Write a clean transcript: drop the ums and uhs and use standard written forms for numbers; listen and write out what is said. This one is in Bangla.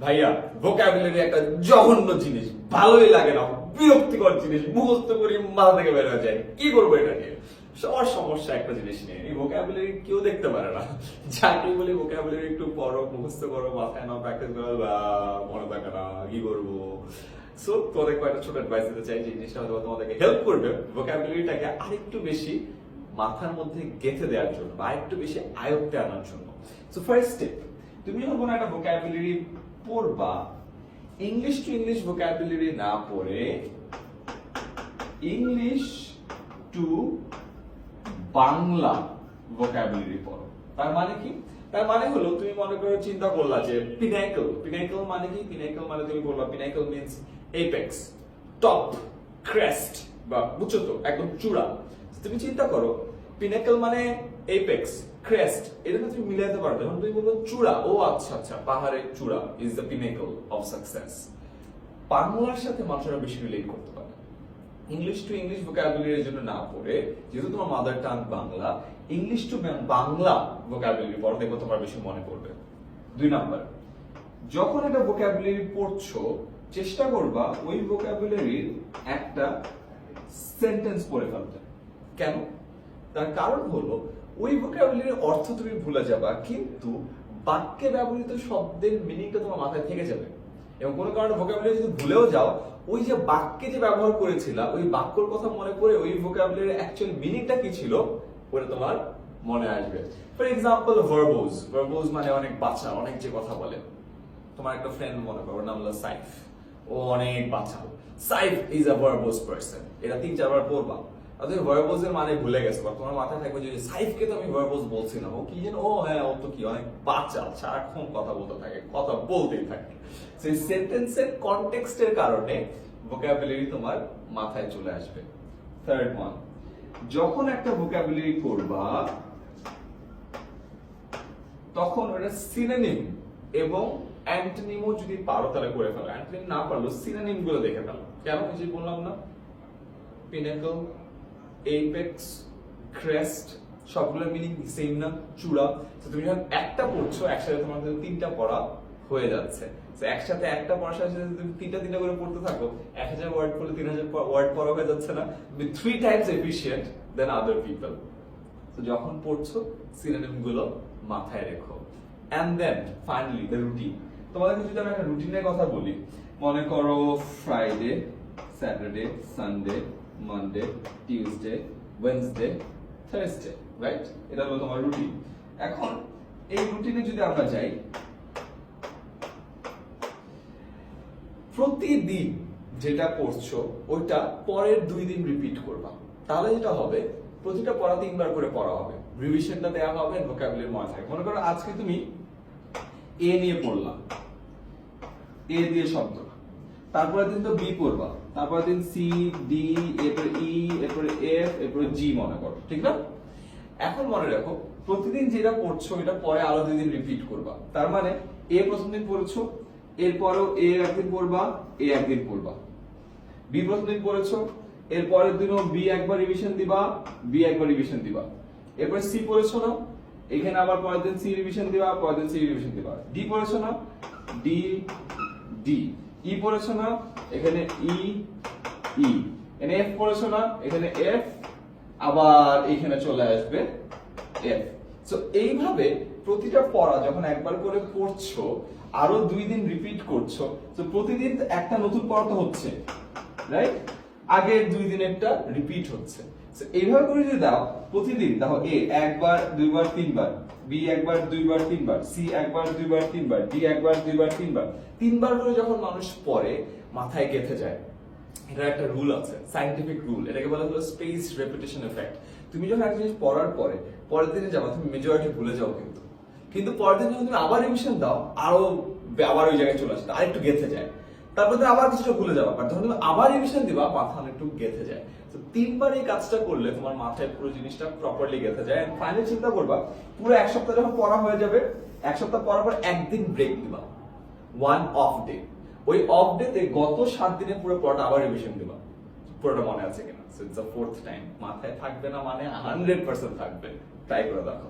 ভাইয়া ভোকাবুলারি একটা জঘন্য জিনিস, ভালোই লাগে না, বিরক্তিকর জিনিস, মুখস্থ করি মাথা থেকে বের হয়ে যায়। কি করবো এটা নিয়ে? সবার সমস্যা একটা জিনিস নিয়ে, এই ভোকাবুলারি কেউ দেখতে পারে না। যাকে বলি ভোকাবুলারি একটু পড়ো, মুখস্থ করো, মাথায় নাও, প্র্যাকটিস করো, মনে থাকে না, কি করবো? সো তোমাদের কয়েকটা ছোট অ্যাডভাইস দিতে চাই, যে জিনিসটা হয়তো তোমাদেরকে হেল্প করবে ভোকাবুলারিটাকে আরেকটু বেশি মাথার মধ্যে গেঁথে দেওয়ার জন্য, বা আরেকটু বেশি আয়ত্তে আনার জন্য। সো ফার্স্ট স্টেপ, তুমি যখন কোনো একটা ভোকাবুলারি পড়বা, ইংলিশ টু ইংলিশ ভোকাবুলারি না পড়ে ইংলিশ টু বাংলা ভোকাবুলারি পড়ো। তার মানে কি? তার মানে হলো, তুমি মনে করো চিন্তা করলা যে পিনাকল, পিনাকল মানে কি? পিনাকল মানে তুমি বলবা pinnacle means apex, top, crest, বা বুঝছো তো, একদম চূড়া। তুমি চিন্তা করো পিনাকল মানে এপেক্স, ক্রেস্ট, এটা তুমি মিলাতে পারবে। যখন তুমি বলবো চূড়া, ও আচ্ছা আচ্ছা, পাহাড়ের চূড়া is the pinnacle of success. বাংলার সাথে মানুষরা বেশি রিলেট করতে পারে। ইংলিশ টু ইংলিশ ভোকাবুলারির জন্য না পড়ে, যেহেতু তোমার mother tongue Bangla, English to Bangla vocabulary পড়ো, দেখো তোমার বেশি মনে পড়বে। 2 নাম্বার, যখন একটা ভোকাবুলারি পড়ছো, চেষ্টা করবা ওই ভোকাবুলারির একটা সেন্টেন্স পড়ে ফেলতে। কেন? তার কারণ হলো, ওই ভোকাবুলারির অর্থ তুমি ভুলে যাবা, কিন্তু বাক্যে ব্যবহৃত শব্দের মিনিংটা তোমার মাথায় থেকে যাবে। এবং কোনো কারণে ভোকাবুলারি যদি ভুলেও যাও, ওই যে বাক্যে যে ব্যবহার করেছিলা, ওই বাক্যর কথা মনে পড়ে ওই ভোকাবুলারির অ্যাকচুয়াল মিনিংটা কি ছিল ওটা তোমার মনে আসবে। ফর এক্সাম্পল, ভার্বোজ, ভার্বোজ মানে অনেক বাচ্চা, অনেক যে কথা বলে। তোমার একটা ফ্রেন্ড মনে করো, নাম হলো সাইফ, ও অনেক বাচ্চা। সাইফ ইজ আ ভার্বোজ পারসন, এটা 3-4 বার পড়বা। আর তুমি ভার্বোজের মানে ভুলে গেছো, বা তোমার মাথায় থাকবে যে সাইফকে তো আমি ভার্বোজ বলছি না, ও কি যেন, ও হ্যাঁ ও তো কি অনেক বাচ্চা, সারাক্ষণ কথা বলতে থাকে, কথা বলতেই থাকে। সেই সেন্টেন্সের কনটেক্সটের কারণে ভোকাবুলারি তোমার মাথায় চলে আসবে। থার্ড ওয়ান, যখন একটা ভোকাবুলারি করবা, তখন ওটা সিনোনিম এবং অ্যান্টোনিমও যদি পারো তাহলে করে ফেলো। অ্যান্টোনিম না পারলো সিনোনিম গুলো দেখে ফেলো। কেন? যে বললাম না, পিনাকল, এপেক্স, ক্রেস্ট, সবগুলোর মিনিং সেম না, চূড়া। তো তুমি যখন একটা পড়ছো, একসাথে তোমার 3টা পড়া হয়ে যাচ্ছে। তো একসাথে একটা পড়ার সাথে যদি তুমি 3টা করে পড়তে থাকো, 1000 ওয়ার্ড পড়লে 3000 ওয়ার্ড পড়া হয়ে যাচ্ছে না? তুমি 3 times efficient then other people. তো যখন পড়ছো, সিনোনিম গুলো মাথায় রেখো। And then finally the routine. তোমাদেরকে যদি আমি একটা রুটিনের কথা বলি, মনে করো Friday, Saturday, Sunday, Monday, Tuesday, Wednesday, Thursday, right? এটা হলো তোমার রুটিন। এখন এই রুটিনে যদি আমরা যাই, প্রতিদিন যেটা পড়ছো ওইটা পরের 2 দিন রিপিট করবা। তাহলে যেটা হবে, প্রতিটা পড়া 3 বার করে পড়া হবে, রিভিশনটা দেওয়া হবে, ভোকাবুলারি মনে থাকবে। মনে করো আজকে তুমি এ নিয়ে পড়লা, এ দিয়ে শব্দ, তারপরের দিন তো বি পড়বা, তারপরের দিন সি, ডি, এরপরে ই, এরপরে এফ, এরপরে জি, মনে করো, ঠিক না? এখন মনে রাখো, প্রতিদিন যেটা পড়ছো এটা পরে আরো 2 দিন রিপিট করবা। তার মানে এ প্রথম দিন পড়েছো, এরপরেও এ একদিন পড়বা, এ একদিন পড়বা। বি প্রথম দিন পড়েছো, এর পরের দিনও বি একবার রিভিশন দিবা, বি একবার রিভিশন দিবা। এরপর সি পড়েছো না, এখানে আবার পরের দিন সি রিভিশন দিবা, পরের দিন সি রিভিশন দিবা। ডি পড়েছো না, ডি, ডি। ই পড়েছো না, এখানে ই, ই। এখানে এফ পড়েছো না, এখানে এফ, আবার এখানে চলে আসবে এফ। সো এইভাবে প্রতিটা পড়া যখন একবার করে পড়ছো, আরো 2 দিন রিপিট করছো, তো প্রতিদিন একটা নতুন পড়া তো হচ্ছে, রাইট? আগের 2 দিনেরটা রিপিট হচ্ছে। সো এইভাবে করে যদি দাও, প্রতিদিন দেখো এ একবার, 2 বার, 3 বার, বি একবার, 2 বার, 3 বার, সি একবার, 2 বার, 3 বার, ডি একবার, 2 বার, 3 বার। 3 বার করে যখন মানুষ পড়ে, মাথায় গেঁথে যায়। এটার একটা রুল আছে, সায়েন্টিফিক রুল, এটাকে বলা হলো স্পেস রেপিটেশন এফেক্ট। তুমি যখন একটা জিনিস পড়ার পরে পরের দিনে যাবা, তুমি মেজরিটি ভুলে যাও, কিন্তু পরের দিন যখন তুমি আবার রিভিশন দাও, আবার ওই জায়গায় চলে আসে, আরেকটু গেঁথে যায়। তারপর তুমি আবার কিছুটা ভুলে যাবা, বাট যখন তুমি আবার রিভিশন দিবা, মাথা একটু গেঁথে যায়। তো 3 বার এই কাজটা করলে তোমার মাথায় পুরো জিনিসটা প্রপারলি গেঁথে যায়। এন্ড ফাইনালি চিন্তা করবা, পুরো 1 সপ্তাহ যখন পড়া হয়ে যাবে, 1 সপ্তাহ পড়ার পর একদিন ব্রেক দিবা, 1 অফ ডে। ওই অফ ডেতে গত 7 দিনে পুরো পড়াটা আবার রিভিশন দিবা, পুরোটা মনে আছে কিনা। So it's the 4th time. মাথায় থাকবে না মানে 100% থাকবে। ট্রাই করে দেখো।